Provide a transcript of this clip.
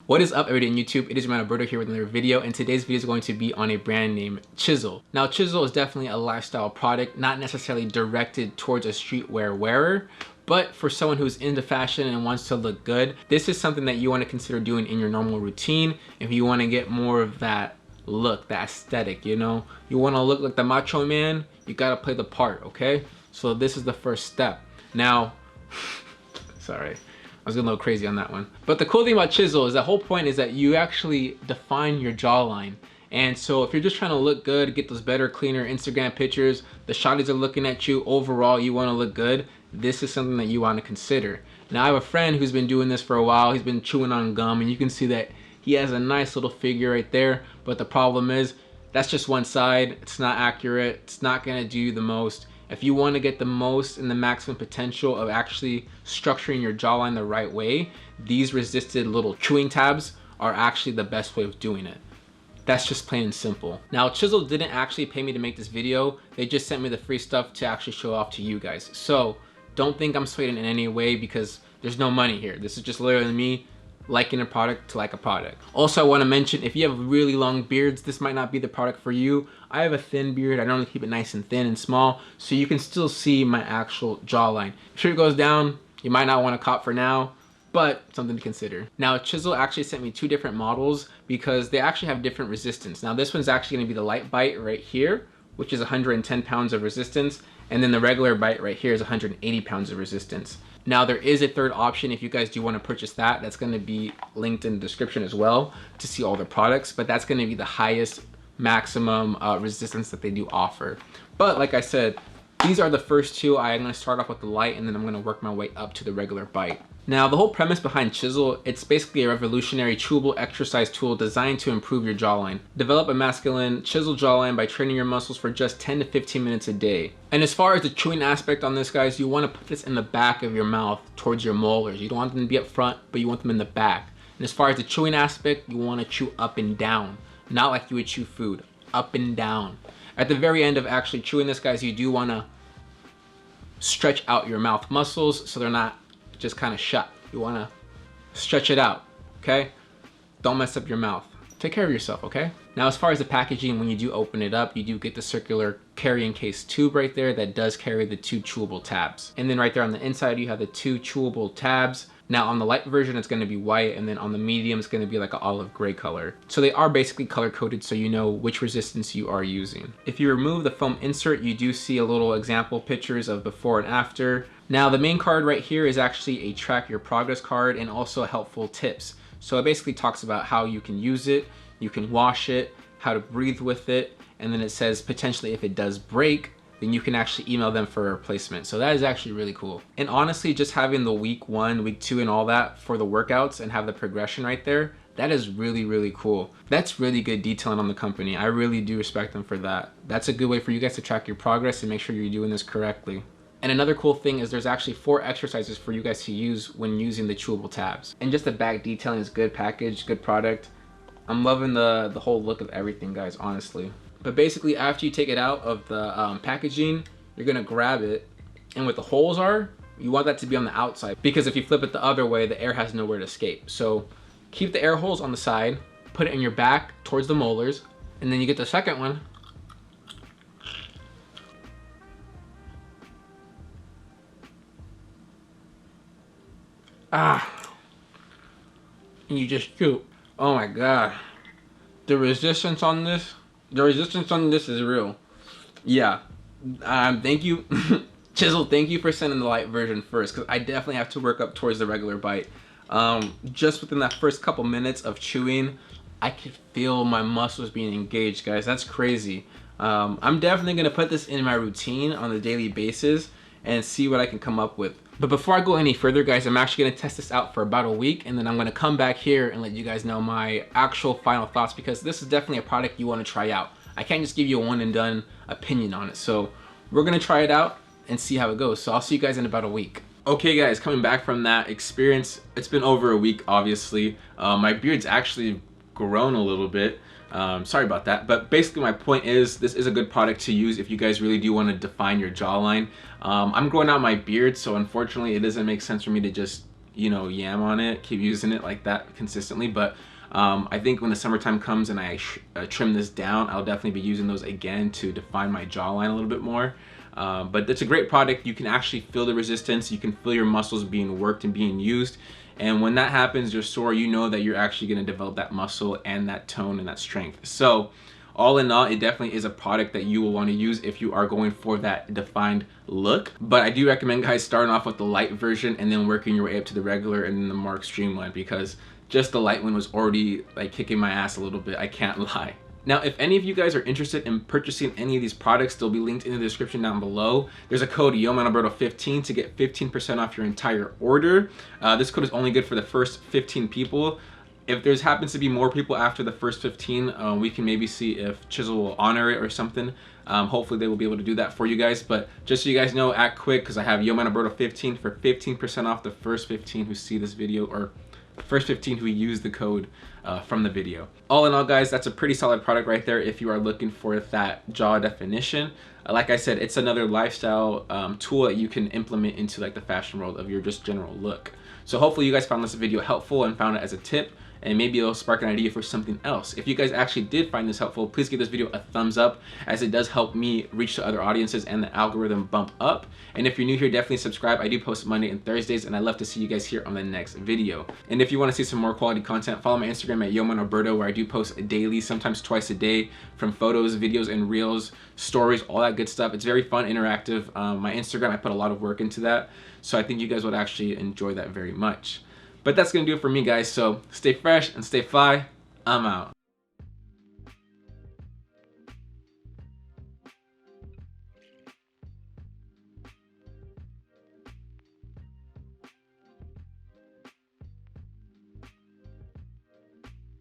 What is up, everybody on YouTube? It is man Alberto here with another video, and today's video is going to be on a brand named Chisel. Now, Chisel is definitely a lifestyle product, not necessarily directed towards a streetwear wearer, but for someone who's into fashion and wants to look good, this is something that you want to consider doing in your normal routine if you want to get more of that look, that aesthetic, you know? You want to look like the macho man, you got to play the part, okay? So this is the first step. Now, sorry. I was getting a little crazy on that one. But the cool thing about Chisel is the whole point is that you actually define your jawline. And so if you're just trying to look good, get those better, cleaner Instagram pictures, the shawties are looking at you, overall you want to look good, this is something that you want to consider. Now I have a friend who's been doing this for a while. He's been chewing on gum, and you can see that he has a nice little figure right there. But the problem is that's just one side. It's not accurate. It's not going to do the most. If you want to get the most and the maximum potential of actually structuring your jawline the right way, these resisted little chewing tabs are actually the best way of doing it. That's just plain and simple. Now, Chisel didn't actually pay me to make this video. They just sent me the free stuff to actually show off to you guys. So don't think I'm swayed in any way because there's no money here. This is just literally me liking a product to like a product. Also, I want to mention, if you have really long beards, this might not be the product for you. I have a thin beard. I normally keep it nice and thin and small, so you can still see my actual jawline. If it goes down, you might not want to cop for now, but something to consider. Now, Chisel actually sent me two different models because they actually have different resistance. Now, this one's actually going to be the light bite right here, which is 110 pounds of resistance, and then the regular bite right here is 180 pounds of resistance. Now, there is a third option if you guys do want to purchase that. That's going to be linked in the description as well to see all the products, but that's going to be the highest maximum resistance that they do offer. But like I said, these are the first two. I'm going to start off with the light, and then I'm going to work my way up to the regular bite. Now, the whole premise behind Chisel, it's basically a revolutionary chewable exercise tool designed to improve your jawline. Develop a masculine chisel jawline by training your muscles for just 10 to 15 minutes a day. And as far as the chewing aspect on this, guys, you want to put this in the back of your mouth towards your molars. You don't want them to be up front, but you want them in the back. And as far as the chewing aspect, you want to chew up and down, not like you would chew food, up and down. At the very end of actually chewing this, guys, you do want to stretch out your mouth muscles so they're not just kind of shut. You want to stretch it out, okay? Don't mess up your mouth. Take care of yourself, okay? Now, as far as the packaging, when you do open it up, you do get the circular carrying case tube right there that does carry the two chewable tabs. And then right there on the inside, you have the two chewable tabs. Now, on the light version, it's going to be white, and then on the medium, it's going to be like an olive gray color. So they are basically color coded so you know which resistance you are using. If you remove the foam insert, you do see a little example pictures of before and after. Now, the main card right here is actually a track your progress card and also helpful tips. So it basically talks about how you can use it, you can wash it, how to breathe with it, and then it says potentially if it does break, then you can actually email them for a replacement. So that is actually really cool. And honestly, just having the week 1, week 2 and all that for the workouts and have the progression right there, that is really, really cool. That's really good detailing on the company. I really do respect them for that. That's a good way for you guys to track your progress and make sure you're doing this correctly. And another cool thing is there's actually 4 exercises for you guys to use when using the chewable tabs. And just the back detailing is good package, good product. I'm loving the whole look of everything, guys, honestly. But basically, after you take it out of the packaging, you're gonna grab it, and what the holes are, you want that to be on the outside, because if you flip it the other way, the air has nowhere to escape. So keep the air holes on the side, put it in your back towards the molars, and then you get the second one. And you just chew. Oh my god. The resistance on this is real. Yeah. Thank you. Chisel, thank you for sending the light version first, because I definitely have to work up towards the regular bite. Just within that first couple minutes of chewing, I could feel my muscles being engaged, guys. That's crazy. I'm definitely going to put this in my routine on a daily basis and see what I can come up with. But before I go any further, guys, I'm actually going to test this out for about a week, and then I'm going to come back here and let you guys know my actual final thoughts, because this is definitely a product you want to try out. I can't just give you a one and done opinion on it. So we're going to try it out and see how it goes. So I'll see you guys in about a week. Okay, guys, coming back from that experience, it's been over a week, obviously. My beard's actually grown a little bit. Sorry about that, but basically my point is this is a good product to use if you guys really do want to define your jawline. I'm growing out my beard, so unfortunately it doesn't make sense for me to just you know, yam on it, keep using it like that consistently. But I think when the summertime comes and I trim this down, I'll definitely be using those again to define my jawline a little bit more. But it's a great product. You can actually feel the resistance. You can feel your muscles being worked and being used. And when that happens, you're sore, you know that you're actually going to develop that muscle and that tone and that strength. So all in all, it definitely is a product that you will want to use if you are going for that defined look. But I do recommend guys starting off with the light version and then working your way up to the regular and then the more extreme one, because just the light one was already like kicking my ass a little bit, I can't lie. Now, if any of you guys are interested in purchasing any of these products, they'll be linked in the description down below. There's a code YoManAlberto15 to get 15% off your entire order. This code is only good for the first 15 people. If there happens to be more people after the first 15, we can maybe see if Chisel will honor it or something. Hopefully they will be able to do that for you guys. But just so you guys know, act quick, because I have YoManAlberto15 for 15% off the first 15 who see this video, or first 15 who use the code from the video. All in all, guys, that's a pretty solid product right there if you are looking for that jaw definition. Like I said, it's another lifestyle tool that you can implement into like the fashion world of your just general look. So hopefully you guys found this video helpful and found it as a tip, and maybe it'll spark an idea for something else. If you guys actually did find this helpful, please give this video a thumbs up, as it does help me reach to other audiences and the algorithm bump up. And if you're new here, definitely subscribe. I do post Monday and Thursdays, and I'd love to see you guys here on the next video. And if you want to see some more quality content, follow my Instagram at YoManAlberto, where I do post daily, sometimes twice a day, from photos, videos, and reels, stories, all that good stuff. It's very fun, interactive. My Instagram, I put a lot of work into that, so I think you guys would actually enjoy that very much. But that's gonna do it for me, guys, so stay fresh and stay fly. I'm out.